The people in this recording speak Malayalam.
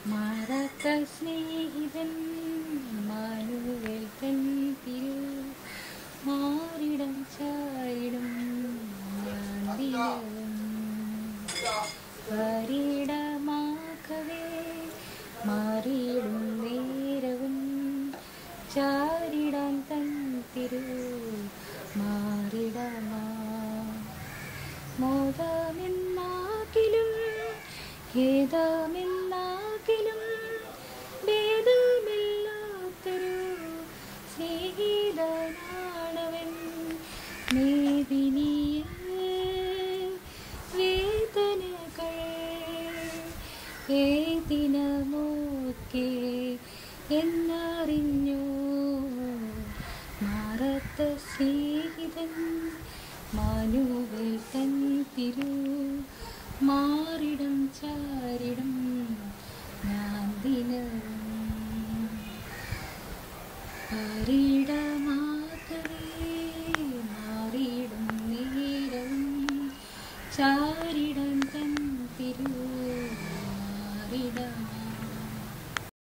മാറാത്ത സ്നേഹിതൻ മാനുവേൽ തൻ തിരു മാറിടം ചാരിടും ഞാൻ ദിനവും വരിടമാക്കവേ മാറിയിടും നേരവും ചാരിടാൻ തൻ തിരു മാറിടമാ മോദമെന്നാകിലും ഖേദമെന്നാകിലും ഭേദമില്ലാത്തൊരു സ്നേഹിതനാണവൻ മേദിനിയിൽ വേദനകൾ ഏതിനമോക്കെ എന്നറിഞ്ഞു മാറാത്ത സ്നേഹിതൻ മാനുവേൽ തൻ തിരു മാറിടം ചാരിടം ഞാൻ ദിനവും മാറിടമാകവേ മാറിടും നേരവും ചാരി